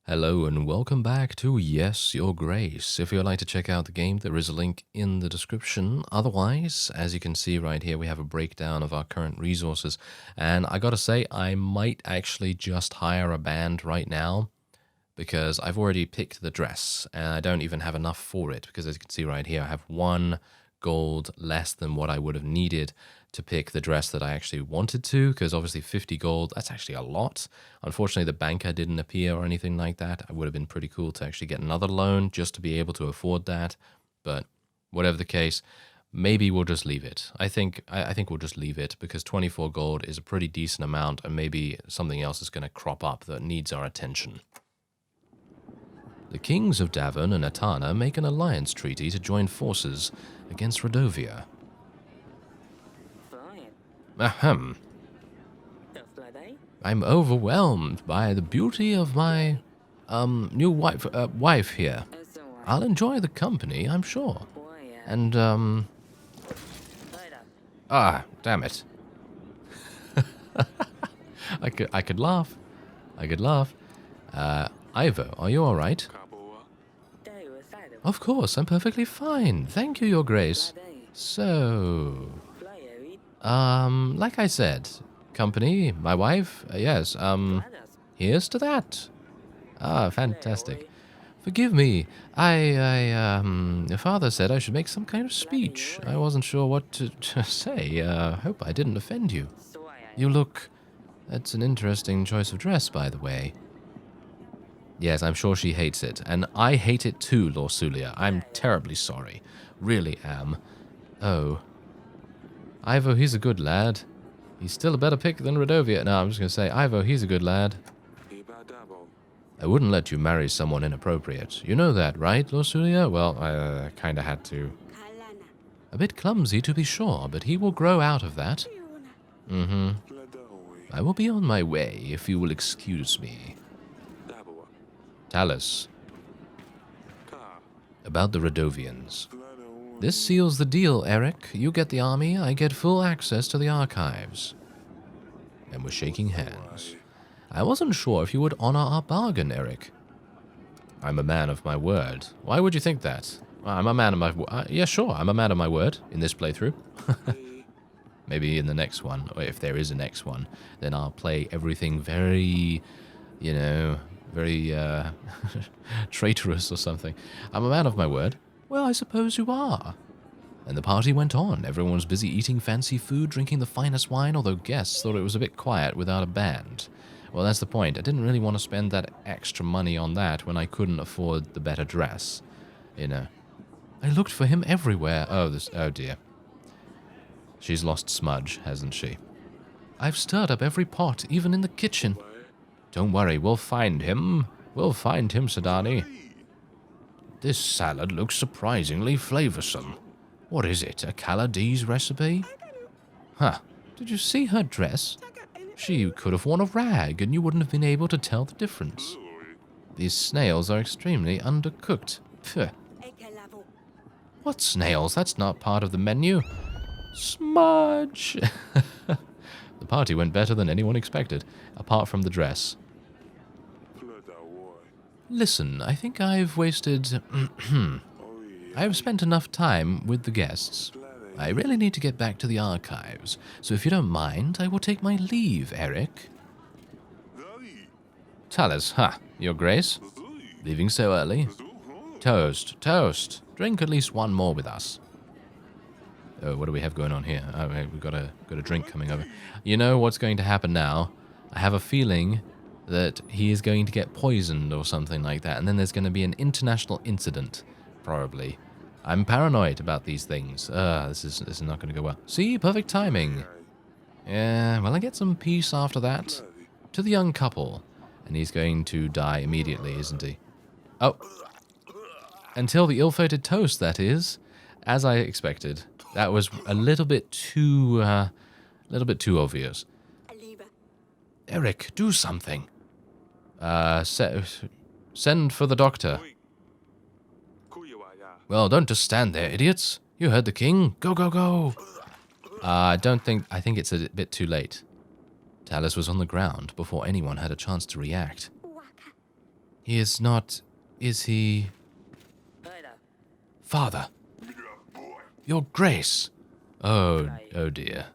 Hello and welcome back to Yes, Your Grace. If you'd like to check out the game, there is a link in the description. Otherwise, as you can see right here, we have a breakdown of our current resources. And I gotta say, I might actually just hire a band right now because I've already picked the dress and I don't even have enough for it because as you can see right here, I have 1 gold less than what I would have needed to pick the dress that I actually wanted to, because obviously 50 gold, that's actually a lot. Unfortunately, the banker didn't appear or anything like that. It would have been pretty cool to actually get another loan just to be able to afford that. But whatever the case, maybe we'll just leave it. I think we'll just leave it because 24 gold is a pretty decent amount and maybe something else is going to crop up that needs our attention. The kings of Davon and Atana make an alliance treaty to join forces against Rodovia. Ahem. I'm overwhelmed by the beauty of my new wife here. I'll enjoy the company, I'm sure. And damn it. I could laugh. Ivo, are you all right? Of course, I'm perfectly fine. Thank you, Your Grace. So, like I said, company, my wife, yes, here's to that. Ah, fantastic. Forgive me, your father said I should make some kind of speech. I wasn't sure what to say. Hope I didn't offend you. You look... That's an interesting choice of dress, by the way. Yes, I'm sure she hates it, and I hate it too, Lordofcinder. I'm terribly sorry. Really am. Oh. Ivo, he's a good lad. He's still a better pick than Rodovia. No, I'm just going to say, Ivo, he's a good lad. I wouldn't let you marry someone inappropriate. You know that, right, Lordofcinder? Well, I kind of had to. A bit clumsy, to be sure, but he will grow out of that. Mm-hmm. I will be on my way, if you will excuse me. Talus. About the Rodovians. This seals the deal, Eric. You get the army, I get full access to the archives. And we're shaking hands. I wasn't sure if you would honor our bargain, Eric. I'm a man of my word. Why would you think that? I'm a man of my word. Yeah, sure, I'm a man of my word in this playthrough. Maybe in the next one, or if there is a next one, then I'll play everything very, you know, very traitorous or something. I'm a man of my word. Well, I suppose you are. And the party went on. Everyone was busy eating fancy food, drinking the finest wine, although guests thought it was a bit quiet without a band. Well, that's the point. I didn't really want to spend that extra money on that when I couldn't afford the better dress. You know. I looked for him everywhere. Oh dear. She's lost Smudge, hasn't she? I've stirred up every pot, even in the kitchen. Don't worry, we'll find him. We'll find him, Sedani. This salad looks surprisingly flavoursome. What is it, a Caladi's recipe? Huh, did you see her dress? She could have worn a rag and you wouldn't have been able to tell the difference. These snails are extremely undercooked. Pfft. What snails? That's not part of the menu. Smudge! The party went better than anyone expected, apart from the dress. Listen, I think I've wasted... I've spent enough time with the guests. I really need to get back to the archives, so if you don't mind, I will take my leave, Eric. Talus, ha, Your Grace? Leaving so early? Toast, toast. Drink at least one more with us. Oh, what do we have going on here? Oh, we've got a drink coming over. You know what's going to happen now? I have a feeling that he is going to get poisoned or something like that, and then there's going to be an international incident, probably. I'm paranoid about these things. This is not going to go well. See, perfect timing. Yeah, well, I get some peace after that. To the young couple. And he's going to die immediately, isn't he? Oh. Until the ill-fated toast, that is. As I expected. That was a little bit too obvious. Eric, do something. Send for the doctor. Well, don't just stand there, idiots. You heard the king. Go, go, go. I think it's a bit too late. Talus was on the ground before anyone had a chance to react. He is not... Is he... Father. Your Grace. Oh dear.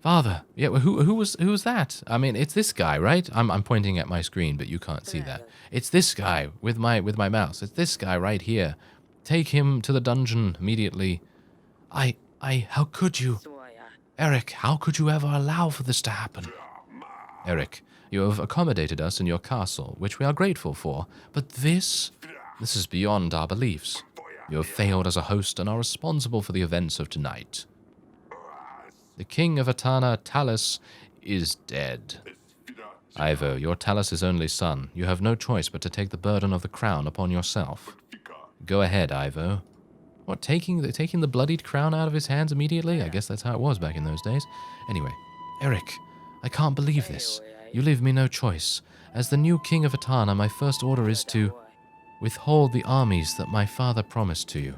Father. Yeah, well, who was that? I mean, it's this guy, right? I'm pointing at my screen, but you can't see that. It's this guy with my mouse. It's this guy right here. Take him to the dungeon immediately. How could you? Eric, how could you ever allow for this to happen? Eric, you have accommodated us in your castle, which we are grateful for, but this is beyond our beliefs. You have failed as a host and are responsible for the events of tonight. The king of Atana, Talus, is dead. Ivo, your Talus' only son. You have no choice but to take the burden of the crown upon yourself. Go ahead, Ivo. What, taking the bloodied crown out of his hands immediately? I guess that's how it was back in those days. Anyway, Eric, I can't believe this. You leave me no choice. As the new king of Atana, my first order is to withhold the armies that my father promised to you.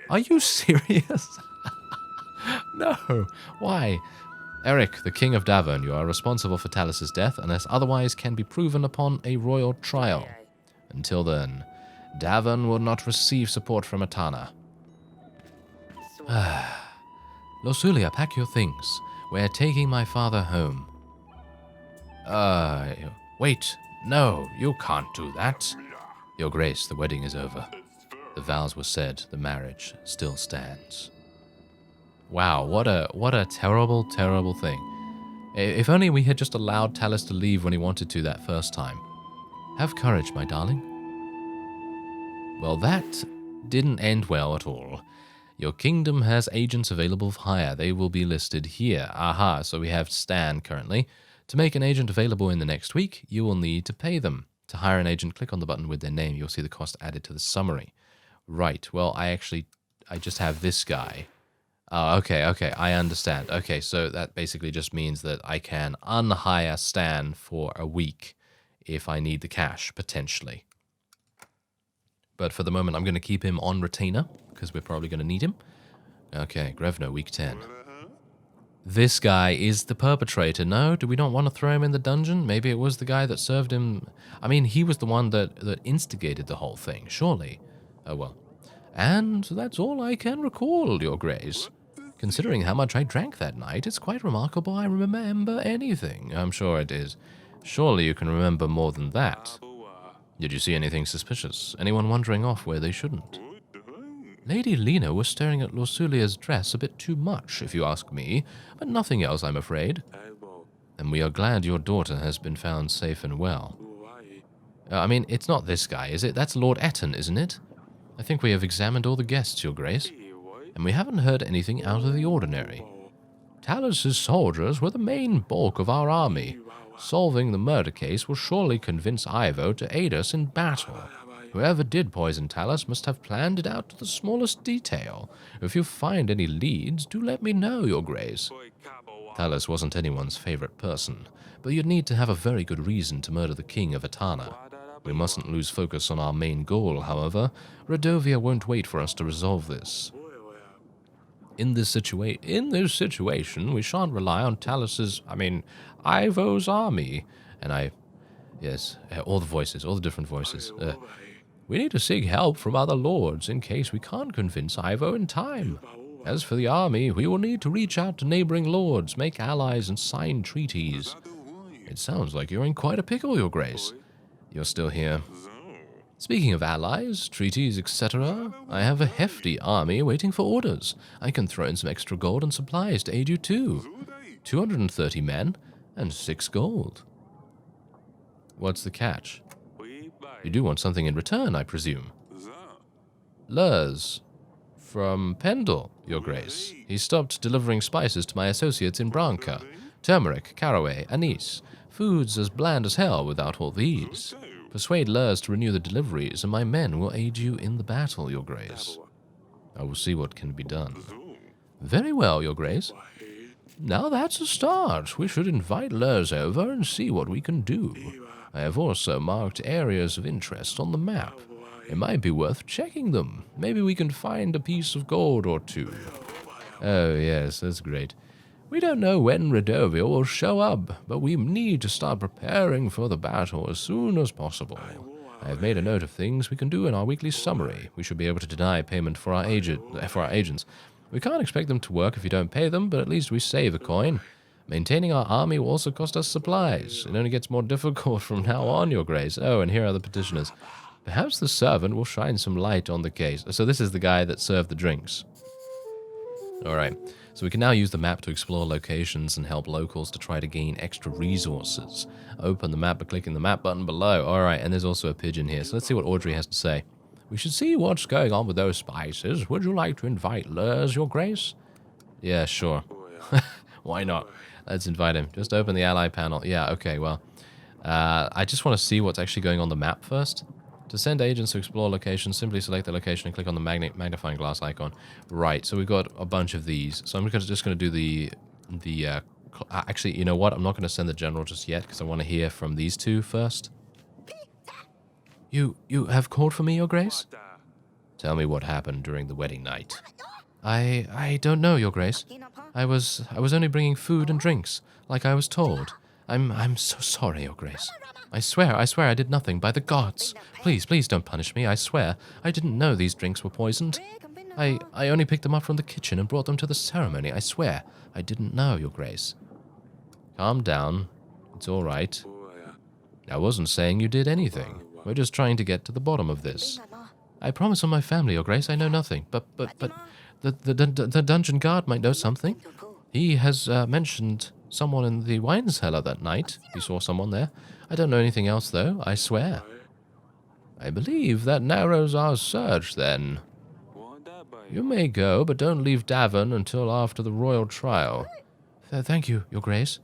Are you serious? No. Why? Eric, the king of Davern, you are responsible for Talus' death unless otherwise can be proven upon a royal trial. Until then, Davern will not receive support from Atana. Losulia, pack your things. We're taking my father home. Wait. No, you can't do that. Your Grace, the wedding is over. The vows were said, the marriage still stands. Wow, what a terrible, terrible thing. If only we had just allowed Talus to leave when he wanted to that first time. Have courage, my darling. Well, that didn't end well at all. Your kingdom has agents available for hire. They will be listed here. Aha, so we have Stan currently. To make an agent available in the next week, you will need to pay them. To hire an agent, click on the button with their name. You'll see the cost added to the summary. Right, well, I just have this guy. Oh, okay, I understand. Okay, so that basically just means that I can unhire Stan for a week if I need the cash, potentially. But for the moment, I'm going to keep him on retainer, because we're probably going to need him. Okay, Grevno, week 10. This guy is the perpetrator. No, do we not want to throw him in the dungeon? Maybe it was the guy that served him. I mean, he was the one that instigated the whole thing, surely. Oh, well. And that's all I can recall, Your Grace. Considering how much I drank that night, it's quite remarkable I remember anything. I'm sure it is. Surely you can remember more than that. Did you see anything suspicious? Anyone wandering off where they shouldn't? Lady Lena was staring at Losulia's dress a bit too much, if you ask me, but nothing else, I'm afraid. And we are glad your daughter has been found safe and well. I mean, it's not this guy, is it? That's Lord Etten, isn't it? I think we have examined all the guests, Your Grace, and we haven't heard anything out of the ordinary. Talus' soldiers were the main bulk of our army. Solving the murder case will surely convince Ivo to aid us in battle. Whoever did poison Talus must have planned it out to the smallest detail. If you find any leads, do let me know, Your Grace. Talus wasn't anyone's favorite person, but you'd need to have a very good reason to murder the king of Atana. We mustn't lose focus on our main goal, however. Redovia won't wait for us to resolve this. In this situation, we shan't rely on Ivo's army. And yes, all the different voices. We need to seek help from other lords in case we can't convince Ivo in time. As for the army, we will need to reach out to neighboring lords, make allies, and sign treaties. It sounds like you're in quite a pickle, Your Grace. You're still here. Speaking of allies, treaties, etc., I have a hefty army waiting for orders. I can throw in some extra gold and supplies to aid you too. 230 men and 6 gold. What's the catch? You do want something in return, I presume. Lurs. From Pendle, Your Grace. He stopped delivering spices to my associates in Branca. Turmeric, caraway, anise. Foods as bland as hell without all these. Persuade Lurs to renew the deliveries, and my men will aid you in the battle, Your Grace. I will see what can be done. Very well, Your Grace. Now that's a start. We should invite Lurs over and see what we can do. I have also marked areas of interest on the map. It might be worth checking them. Maybe we can find a piece of gold or two. Oh, yes, that's great. We don't know when Redovia will show up, but we need to start preparing for the battle as soon as possible. I have made a note of things we can do in our weekly summary. We should be able to deny payment for our agents. We can't expect them to work if you don't pay them, but at least we save a coin. Maintaining our army will also cost us supplies. It only gets more difficult from now on, Your Grace. Oh, and here are the petitioners. Perhaps the servant will shine some light on the case. So this is the guy that served the drinks. Alright, so we can now use the map to explore locations and help locals to try to gain extra resources. Open the map by clicking the map button below. Alright, and there's also a pigeon here. So let's see what Audrey has to say. We should see what's going on with those spices. Would you like to invite Lurs, Your Grace? Yeah, sure. Why not? Let's invite him. Just open the ally panel. Yeah, okay, well. I just want to see what's actually going on the map first. To send agents to explore locations, simply select the location and click on the magnifying glass icon. Right, so we've got a bunch of these. So I'm just going to do actually, you know what? I'm not going to send the general just yet because I want to hear from these two first. You have called for me, Your Grace? Tell me what happened during the wedding night. I don't know, Your Grace. I was only bringing food and drinks, like I was told. I'm so sorry, Your Grace. I swear I did nothing, by the gods. Please don't punish me, I swear. I didn't know these drinks were poisoned. I only picked them up from the kitchen and brought them to the ceremony, I swear. I didn't know, Your Grace. Calm down. It's all right. I wasn't saying you did anything. We're just trying to get to the bottom of this. I promise on my family, Your Grace, I know nothing. But the dungeon guard might know something. He has mentioned someone in the wine cellar that night. He saw someone there. I don't know anything else, though, I swear. I believe that narrows our search, then. You may go, but don't leave Davin until after the royal trial. Thank you, Your Grace.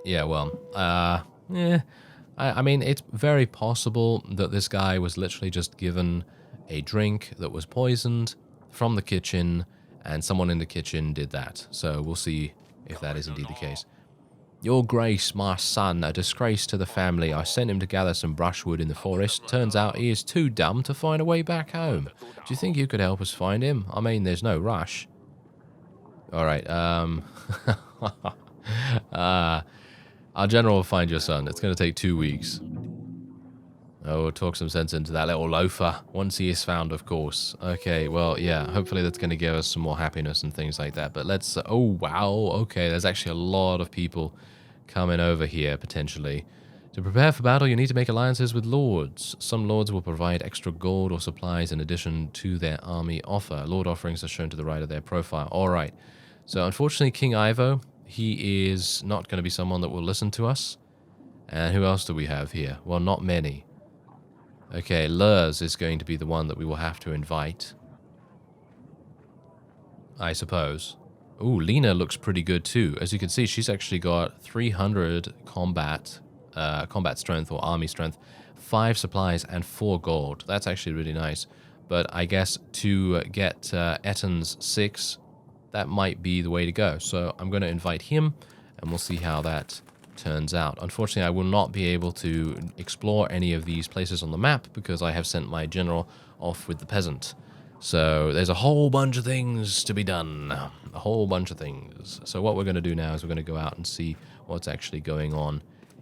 Yeah, well, I mean, it's very possible that this guy was literally just given a drink that was poisoned from the kitchen, and someone in the kitchen did that. So we'll see if that is indeed the case. Your Grace, my son, a disgrace to the family. I sent him to gather some brushwood in the forest. Turns out he is too dumb to find a way back home. Do you think you could help us find him? I mean, there's no rush. Alright, our general will find your son. It's going to take 2 weeks. Oh, we'll talk some sense into that little loafer. Once he is found, of course. Okay, well, yeah. Hopefully that's going to give us some more happiness and things like that. But let's... oh, wow. Okay, there's actually a lot of people coming over here, potentially. To prepare for battle, you need to make alliances with lords. Some lords will provide extra gold or supplies in addition to their army offer. Lord offerings are shown to the right of their profile. All right. So, unfortunately, King Ivo... he is not going to be someone that will listen to us. And who else do we have here? Well, not many. Okay, Lurs is going to be the one that we will have to invite. I suppose. Ooh, Lena looks pretty good too. As you can see, she's actually got 300 combat strength or army strength, 5 supplies, and 4 gold. That's actually really nice. But I guess to get Etton's 6... that might be the way to go. So I'm going to invite him, and we'll see how that turns out. Unfortunately, I will not be able to explore any of these places on the map because I have sent my general off with the peasant. So there's a whole bunch of things to be done. A whole bunch of things. So what we're going to do now is we're going to go out and see what's actually going on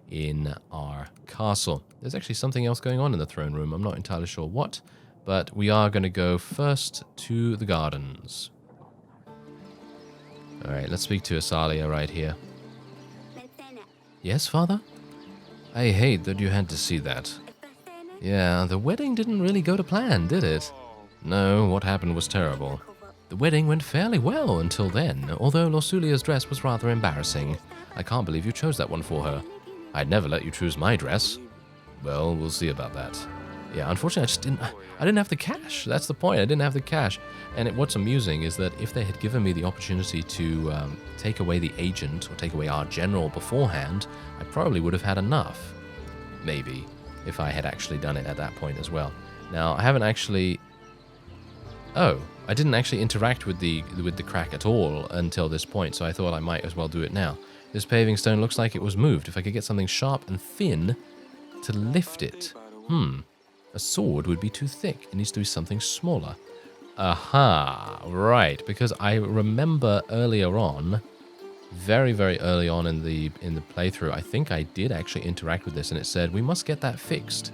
in our castle. There's actually something else going on in the throne room. I'm not entirely sure what, but we are going to go first to the gardens. Alright, let's speak to Asalia right here. Yes, Father? I hate that you had to see that. Yeah, the wedding didn't really go to plan, did it? No, what happened was terrible. The wedding went fairly well until then, although Lorsulia's dress was rather embarrassing. I can't believe you chose that one for her. I'd never let you choose my dress. Well, we'll see about that. Yeah, unfortunately, I didn't have the cash. That's the point. I didn't have the cash. And what's amusing is that if they had given me the opportunity to take away the agent or take away our general beforehand, I probably would have had enough. Maybe, if I had actually done it at that point as well. Now, I haven't actually... oh, I didn't actually interact with the crack at all until this point, so I thought I might as well do it now. This paving stone looks like it was moved. If I could get something sharp and thin to lift it. A sword would be too thick. It needs to be something smaller. Aha, right. Because I remember earlier on, very, very early on in the playthrough, I think I did actually interact with this, and it said, we must get that fixed.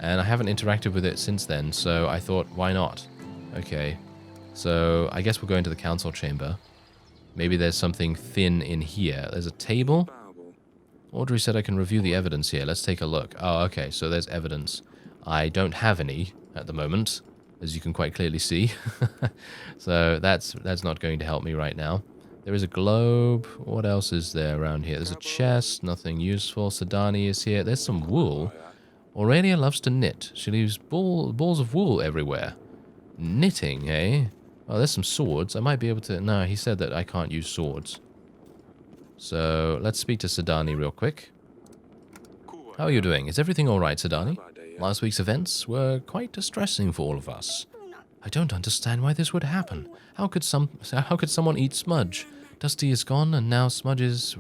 And I haven't interacted with it since then, so I thought, why not? Okay, so I guess we'll go into the council chamber. Maybe there's something thin in here. There's a table. Audrey said I can review the evidence here. Let's take a look. Oh, okay, so there's evidence. I don't have any at the moment, as you can quite clearly see. So that's not going to help me right now. There is a globe. What else is there around here? There's a chest. Nothing useful. Sedani is here. There's some wool. Aurelia loves to knit. She leaves balls of wool everywhere. Knitting, eh? Oh, there's some swords. I might be able to... No, he said that I can't use swords. So, let's speak to Sedani real quick. How are you doing? Is everything alright, Sedani? Last week's events were quite distressing for all of us. I don't understand why this would happen. How could someone eat Smudge? Dusty is gone, and now Smudge is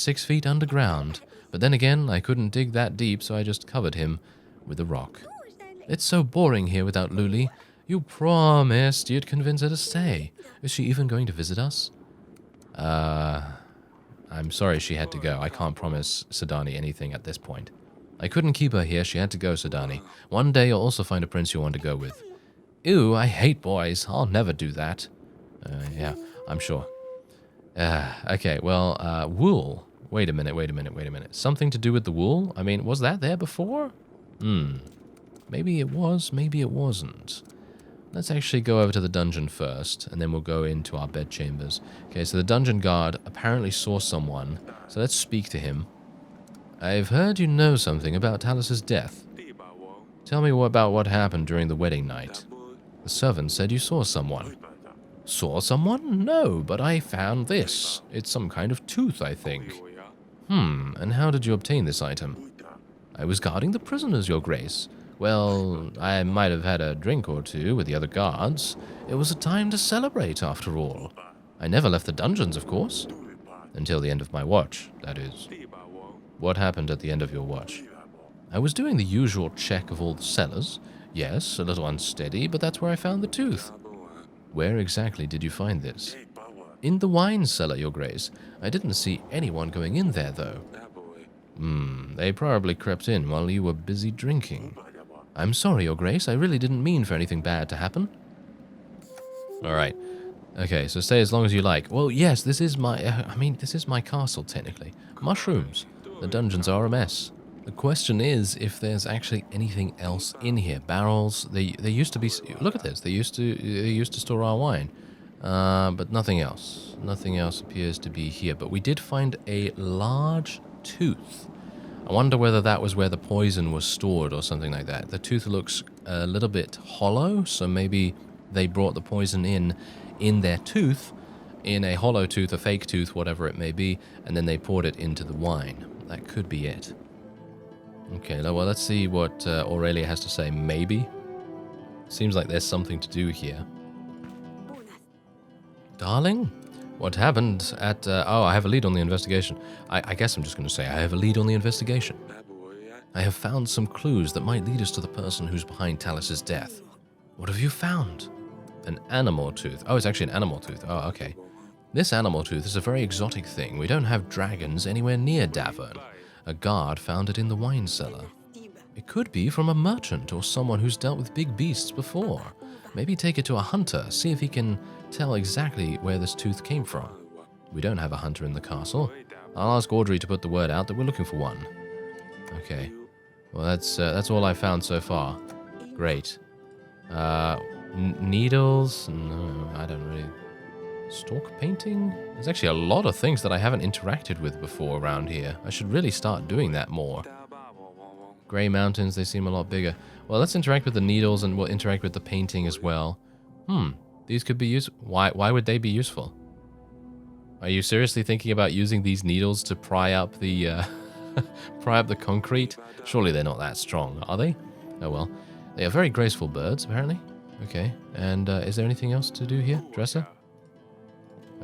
6 feet underground. But then again, I couldn't dig that deep, so I just covered him with a rock. It's so boring here without Luli. You promised you'd convince her to stay. Is she even going to visit us? I'm sorry she had to go. I can't promise Sedani anything at this point. I couldn't keep her here. She had to go, Sedani. One day you'll also find a prince you want to go with. Ew, I hate boys. I'll never do that. Yeah, I'm sure. Okay, well, wool. Wait a minute. Something to do with the wool? I mean, was that there before? Maybe it was, maybe it wasn't. Let's actually go over to the dungeon first, and then we'll go into our bed chambers. Okay, so the dungeon guard apparently saw someone, so let's speak to him. I've heard you know something about Talus's death. Tell me about what happened during the wedding night. The servant said you saw someone. Saw someone? No, but I found this. It's some kind of tooth, I think. And how did you obtain this item? I was guarding the prisoners, Your Grace. Well, I might have had a drink or two with the other guards. It was a time to celebrate, after all. I never left the dungeons, of course. Until the end of my watch, that is. What happened at the end of your watch? I was doing the usual check of all the cellars. Yes, a little unsteady, but that's where I found the tooth. Where exactly did you find this? In the wine cellar, Your Grace. I didn't see anyone going in there, though. They probably crept in while you were busy drinking. I'm sorry, Your Grace. I really didn't mean for anything bad to happen. Alright. Okay, so stay as long as you like. Well, yes, this is my... this is my castle, technically. Mushrooms. The dungeons are a mess. The question is if there's actually anything else in here. Barrels. They used to be... Look at this. They used to store our wine. But nothing else. Nothing else appears to be here. But we did find a large tooth. I wonder whether that was where the poison was stored or something like that. The tooth looks a little bit hollow, so maybe they brought the poison in their tooth, in a hollow tooth, a fake tooth, whatever it may be, and then they poured it into the wine. That could be it. Okay, well, let's see what Aurelia has to say. Maybe. Seems like there's something to do here. Darling? What happened at... oh, I have a lead on the investigation. I guess I'm just going to say I have a lead on the investigation. I have found some clues that might lead us to the person who's behind Talus's death. What have you found? An animal tooth. Oh, it's actually an animal tooth. Oh, okay. This animal tooth is a very exotic thing. We don't have dragons anywhere near Davern. A guard found it in the wine cellar. It could be from a merchant or someone who's dealt with big beasts before. Maybe take it to a hunter, see if he can tell exactly where this tooth came from. We don't have a hunter in the castle. I'll ask Audrey to put the word out that we're looking for one. Okay. Well, that's all I found so far. Great. Needles? No, I don't really... Stalk painting? There's actually a lot of things that I haven't interacted with before around here. I should really start doing that more. Grey mountains, they seem a lot bigger. Well, let's interact with the needles and we'll interact with the painting as well. These could be useful. Why would they be useful? Are you seriously thinking about using these needles to pry up the pry up the concrete? Surely they're not that strong, are they? Oh well. They are very graceful birds, apparently. Okay, and is there anything else to do here? Dresser?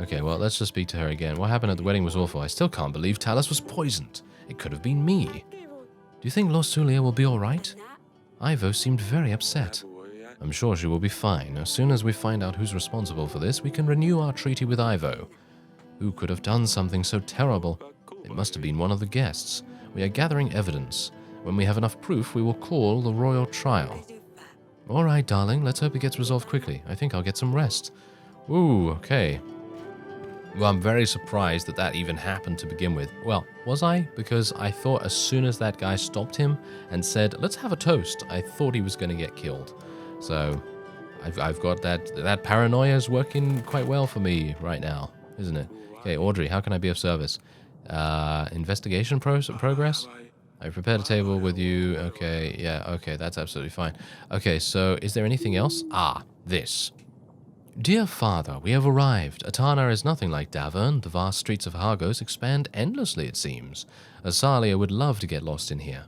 Okay, well, let's just speak to her again. What happened at the wedding was awful. I still can't believe Talus was poisoned. It could have been me. Do you think Lordofcinder will be alright? Ivo seemed very upset. I'm sure she will be fine. As soon as we find out who's responsible for this, we can renew our treaty with Ivo. Who could have done something so terrible? It must have been one of the guests. We are gathering evidence. When we have enough proof, we will call the royal trial. All right, darling, let's hope it gets resolved quickly. I think I'll get some rest. Ooh, okay. Well, I'm very surprised that that even happened to begin with. Well, was I? Because I thought as soon as that guy stopped him and said, let's have a toast, I thought he was going to get killed. So I've got that paranoia is working quite well for me right now, isn't it? Okay, Audrey, how can I be of service? Investigation progress? I prepared a table with you. Okay, yeah, okay, that's absolutely fine. Okay, so is there anything else? Ah, this. Dear father, we have arrived. Atana is nothing like Davern. The vast streets of Hargos expand endlessly, it seems. Asalia would love to get lost in here.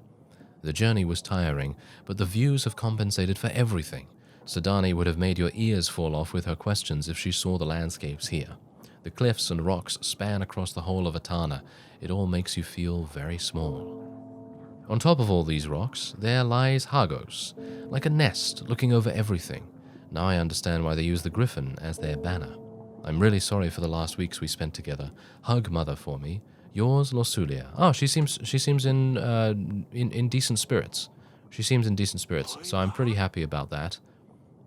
The journey was tiring, but the views have compensated for everything. Sedani would have made your ears fall off with her questions if she saw the landscapes here. The cliffs and rocks span across the whole of Atana. It all makes you feel very small. On top of all these rocks, there lies Hargos, like a nest looking over everything. Now I understand why they use the griffin as their banner. I'm really sorry for the last weeks we spent together. Hug mother for me. Yours, Lorsulia. Oh, she seems in decent spirits. She seems in decent spirits, so I'm pretty happy about that.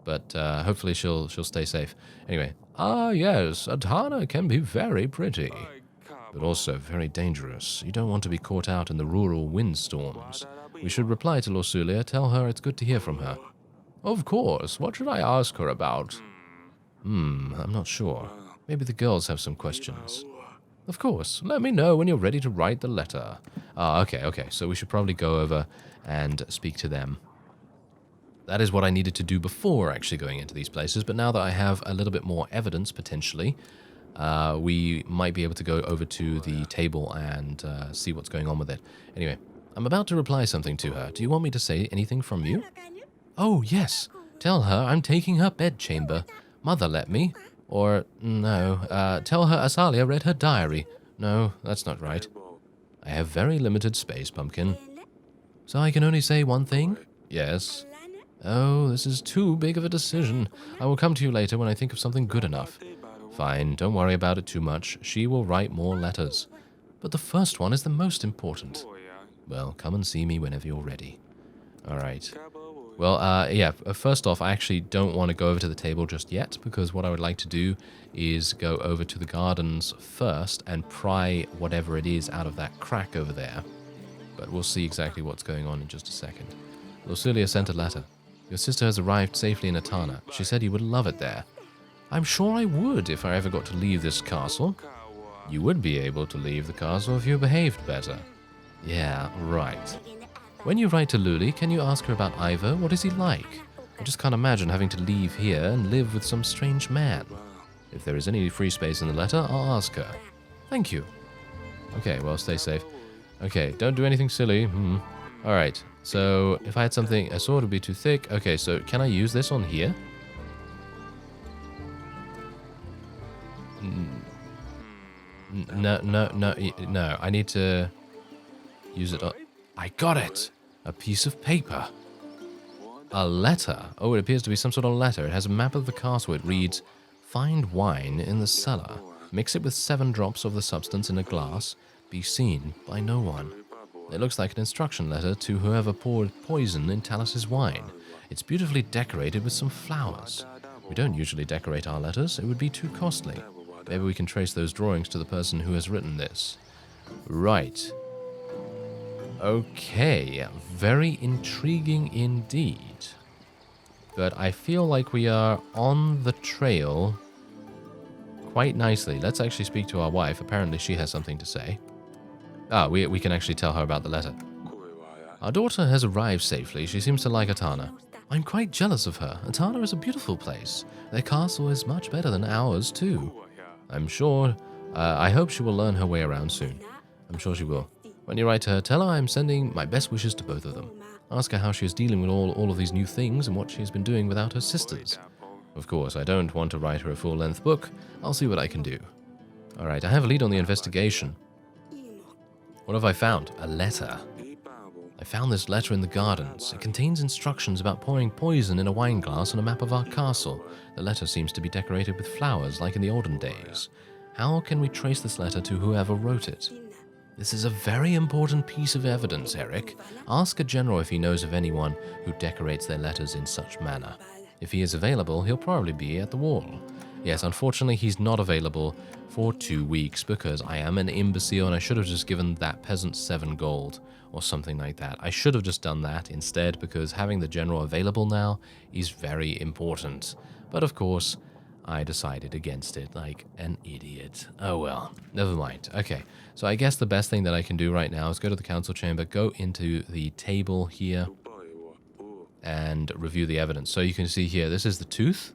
But hopefully she'll stay safe. Anyway, yes, Atana can be very pretty, but also very dangerous. You don't want to be caught out in the rural windstorms. We should reply to Lorsulia, tell her it's good to hear from her. Of course. What should I ask her about? I'm not sure. Maybe the girls have some questions. Of course. Let me know when you're ready to write the letter. Okay. So we should probably go over and speak to them. That is what I needed to do before actually going into these places, but now that I have a little bit more evidence, potentially, we might be able to go over to the table and see what's going on with it. Anyway, I'm about to reply something to her. Do you want me to say anything from you? Oh, yes. Tell her I'm taking her bedchamber. Mother let me. Or, no, tell her Asalia read her diary. No, that's not right. I have very limited space, Pumpkin. So I can only say one thing? Yes. Oh, this is too big of a decision. I will come to you later when I think of something good enough. Fine, don't worry about it too much. She will write more letters. But the first one is the most important. Well, come and see me whenever you're ready. All right. Well, yeah, first off, I actually don't want to go over to the table just yet, because what I would like to do is go over to the gardens first and pry whatever it is out of that crack over there. But we'll see exactly what's going on in just a second. Lorsulia sent a letter. Your sister has arrived safely in Atana. She said you would love it there. I'm sure I would if I ever got to leave this castle. You would be able to leave the castle if you behaved better. Yeah, right. When you write to Luli, can you ask her about Ivor? What is he like? I just can't imagine having to leave here and live with some strange man. If there is any free space in the letter, I'll ask her. Thank you. Okay, well, stay safe. Okay, don't do anything silly. Alright, so if I had something, a sword would be too thick. Okay, so can I use this on here? No, I need to use it on... I got it! A piece of paper. A letter. Oh, it appears to be some sort of letter. It has a map of the castle. It reads, find wine in the cellar. Mix it with 7 drops of the substance in a glass. Be seen by no one. It looks like an instruction letter to whoever poured poison in Talus's wine. It's beautifully decorated with some flowers. We don't usually decorate our letters. It would be too costly. Maybe we can trace those drawings to the person who has written this. Right. Okay, very intriguing indeed. But I feel like we are on the trail quite nicely. Let's actually speak to our wife. Apparently she has something to say. We can actually tell her about the letter. Our daughter has arrived safely. She seems to like Atana. I'm quite jealous of her. Atana is a beautiful place. Their castle is much better than ours, too. I'm sure... I hope she will learn her way around soon. I'm sure she will. When you write to her, tell her I'm sending my best wishes to both of them. Ask her how she is dealing with all of these new things and what she has been doing without her sisters. Of course, I don't want to write her a full-length book. I'll see what I can do. Alright, I have a lead on the investigation. What have I found? A letter. I found this letter in the gardens. It contains instructions about pouring poison in a wine glass and a map of our castle. The letter seems to be decorated with flowers like in the olden days. How can we trace this letter to whoever wrote it? This is a very important piece of evidence, Eric. Ask a general if he knows of anyone who decorates their letters in such manner. If he is available, he'll probably be at the wall. Yes, unfortunately, he's not available for 2 weeks because I am an imbecile and I should have just given that peasant 7 gold or something like that. I should have just done that instead because having the general available now is very important. But of course, I decided against it like an idiot. Oh well, never mind. Okay, so I guess the best thing that I can do right now is go to the council chamber, go into the table here, and review the evidence. So you can see here, this is the tooth.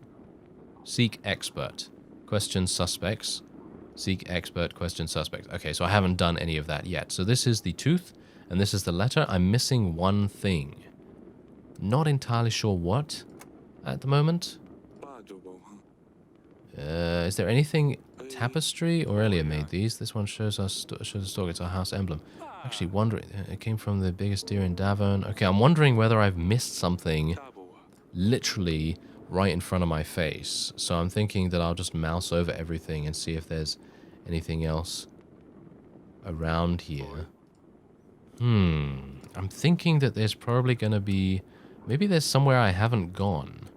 Seek expert. Question suspects. Seek expert, question suspects. Okay, so I haven't done any of that yet. So this is the tooth, and this is the letter. I'm missing one thing. Not entirely sure what at the moment. Is there anything... Tapestry? Aurelia made these. This one shows us shows a stalk. It's our house emblem. Actually wondering... It came from the biggest deer in Davern. Okay, I'm wondering whether I've missed something literally right in front of my face. So I'm thinking that I'll just mouse over everything and see if there's anything else around here. I'm thinking that there's probably going to be... Maybe there's somewhere I haven't gone.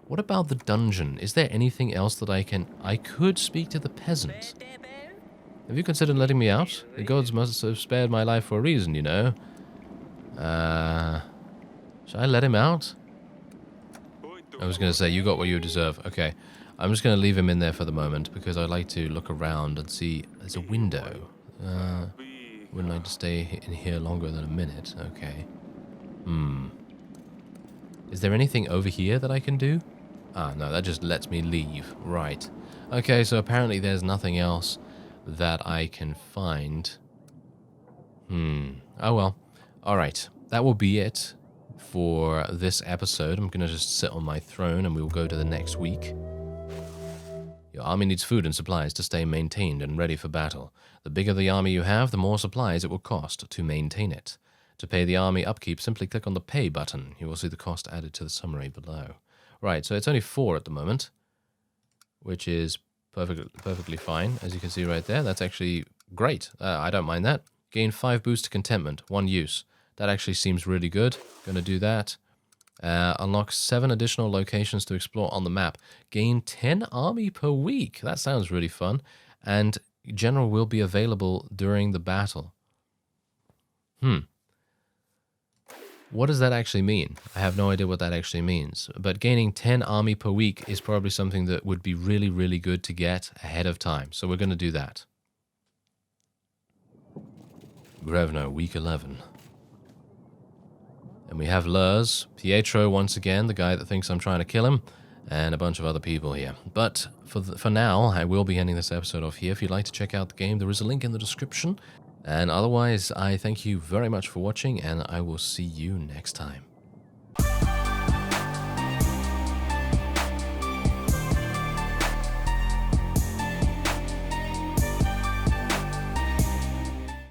What about the dungeon? Is there anything else that I can... I could speak to the peasant. Have you considered letting me out? The gods must have spared my life for a reason, you know. Should I let him out? I was going to say, you got what you deserve. Okay. I'm just going to leave him in there for the moment because I'd like to look around and see... There's a window. Wouldn't like to stay in here longer than a minute. Okay. Is there anything over here that I can do? Ah, no, that just lets me leave. Right. Okay, so apparently there's nothing else that I can find. Oh well. Alright, that will be it for this episode. I'm going to just sit on my throne and we'll go to the next week. Your army needs food and supplies to stay maintained and ready for battle. The bigger the army you have, the more supplies it will cost to maintain it. To pay the army upkeep, simply click on the Pay button. You will see the cost added to the summary below. Right, so it's only 4 at the moment, which is perfectly fine. As you can see right there, that's actually great. I don't mind that. Gain 5 boost to contentment, 1 use. That actually seems really good. Gonna do that. Unlock 7 additional locations to explore on the map. Gain 10 army per week. That sounds really fun. And general will be available during the battle. What does that actually mean? I have no idea what that actually means. But gaining 10 army per week is probably something that would be really, really good to get ahead of time. So we're going to do that. Grevno, week 11. And we have Lurs, Pietro once again, the guy that thinks I'm trying to kill him, and a bunch of other people here. But for now, I will be ending this episode off here. If you'd like to check out the game, there is a link in the description. And otherwise, I thank you very much for watching, and I will see you next time.